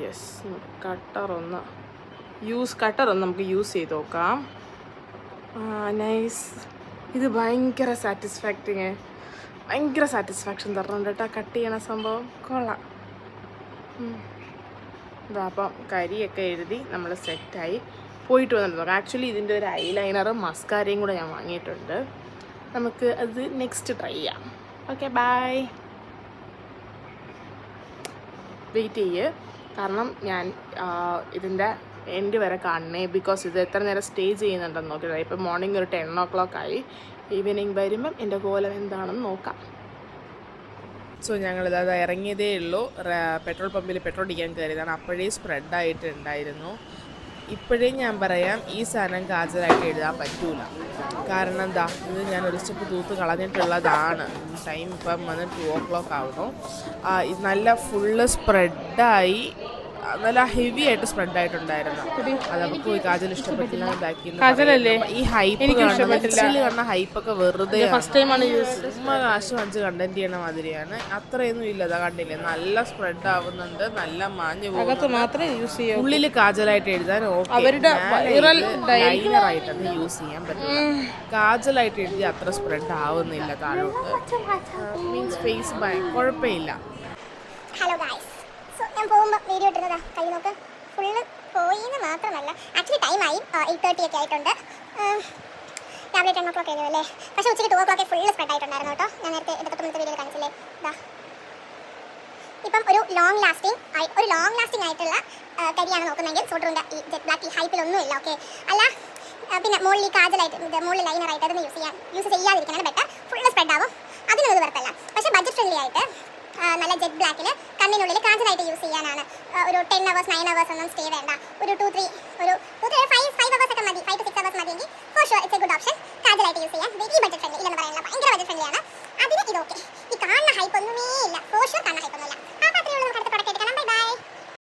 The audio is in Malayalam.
യെസ്, കട്ടറൊന്ന് നമുക്ക് യൂസ് ചെയ്ത് നോക്കാം. നൈസ്. ഇത് ഭയങ്കര സാറ്റിസ്ഫാക്ഷൻ തരുന്നുണ്ട് കേട്ടോ. കട്ട് ചെയ്യണ സംഭവം കൊള്ളാം. ഇതാ അപ്പം കരിയൊക്കെ എഴുതി നമ്മൾ സെറ്റായി പോയിട്ട് വന്നിട്ട്. ആക്ച്വലി ഇതിൻ്റെ ഒരു ഐലൈനറും മസ്കാരയും കൂടെ ഞാൻ വാങ്ങിയിട്ടുണ്ട്. നമുക്ക് അത് നെക്സ്റ്റ് ട്രൈ ചെയ്യാം. Okay, bye. വെയിറ്റ് ചെയ്യ്, കാരണം ഞാൻ ഇതിൻ്റെ എൻഡ് വരെ കാണണേ. ബിക്കോസ് ഇത് എത്ര നേരം സ്റ്റേ ചെയ്യുന്നുണ്ടെന്ന് നോക്കിയിട്ട്. ഇപ്പം മോർണിംഗ് ഒരു 10 o'clock ആയി. ഈവനിങ് വരുമ്പം എൻ്റെ കോലം എന്താണെന്ന് നോക്കാം. സോ ഞങ്ങളിത് ഇറങ്ങിയതേ ഉള്ളൂ. പെട്രോൾ പമ്പിൽ പെട്രോൾ അടിക്കാൻ കയറിയതാണ്. അപ്പോഴേ സ്പ്രെഡായിട്ടുണ്ടായിരുന്നു. ഇപ്പോഴേ ഞാൻ പറയാം, ഈ സാധനം കാജലായിട്ട് എഴുതാൻ പറ്റൂല. കാരണം എന്താ, ഇത് ഞാൻ ഒരു സ്റ്റെപ്പ് തൂത്ത് കളഞ്ഞിട്ടുള്ളതാണ്. ടൈം ഇപ്പം വന്ന് 2 o'clock ആവുന്നു. ഇത് നല്ല ഫുള്ള് സ്പ്രെഡായി, നല്ല ഹെവി ആയിട്ട് സ്പ്രെഡ് ആയിട്ടുണ്ടായിരുന്നു. അത് നമുക്ക് കാജൽ ഇഷ്ടപ്പെട്ടില്ല. ഈ ഹൈപ്പ് കാണുന്ന ഹൈപ്പൊക്കെ വെറുതെ ചുമ്മാ കാശ് വാങ്ങിച്ച് കണ്ടന്റ് ചെയ്യണ മാതിരിയാണ്. അത്രയൊന്നും ഇല്ല. അതാ കണ്ടില്ലേ, നല്ല സ്പ്രെഡ് ആവുന്നുണ്ട്, നല്ല മാഞ്ഞു പോകും. ഉള്ളിൽ കാജലായിട്ട് എഴുതാൻ ലൈനറായിട്ട് അത് യൂസ് ചെയ്യാൻ പറ്റില്ല. കാജലായിട്ട് എഴുതി അത്ര സ്പ്രെഡ് ആവുന്നില്ല താഴോട്ട്. മീൻസ് ഫേസ് കുഴപ്പമില്ല. ഹലോ ഗൈസ്, സോ ഞാൻ പോകുമ്പോൾ വീഡിയോ ഇട്ടുന്നതാ. കൈ നോക്ക്, ഫുള്ള് പോയിന്ന് മാത്രമല്ല, ആക്ച്വലി ടൈമായി 8:30 ഒക്കെ ആയിട്ടുണ്ട്. രാവിലെ 10 o'clock അല്ലേ, പക്ഷേ ഉച്ചയ്ക്ക് 2 o'clock ഫുള്ള് സ്പ്രെഡ് ആയിട്ടുണ്ടായിരുന്നു കേട്ടോ. ഞാൻ നേരത്തെ എടുത്ത വീഡിയോയിൽ കാണിച്ചില്ലേ. ഇതാ ഇപ്പം ഒരു ലോങ് ലാസ്റ്റിംഗ് ആയിട്ടുള്ള കരിയാണ് നോക്കുന്നതെങ്കിൽ സോട്ടറിൻ്റെ ഈ ജെറ്റ് ബ്ലാക്ക് ഈ ഹൈപ്പിലൊന്നും ഇല്ല. ഓക്കെ, അല്ല പിന്നെ മുകളിൽ കാജലായിട്ട് മുകളിൽ ലൈനറായിട്ട് അതൊന്ന് യൂസ് ചെയ്യാതിരിക്കാനാണ് ബെറ്റർ. ഫുള്ള് സ്പ്രെഡ് ആവും, അതിനൊന്നും കുഴപ്പമില്ല. പക്ഷേ ബഡ്ജറ്റ് ഫ്രണ്ട്ലി ആയിട്ട് നല്ല ജെറ്റ് ബ്ലാക്കിൽ കണ്ണിനുള്ളിൽ കാജലായിട്ട് യൂസ് ചെയ്യാനാണ്. ഒരു 10 hours 9 hours ഒന്നും സ്റ്റേ വേണ്ട. ഒരു 2-3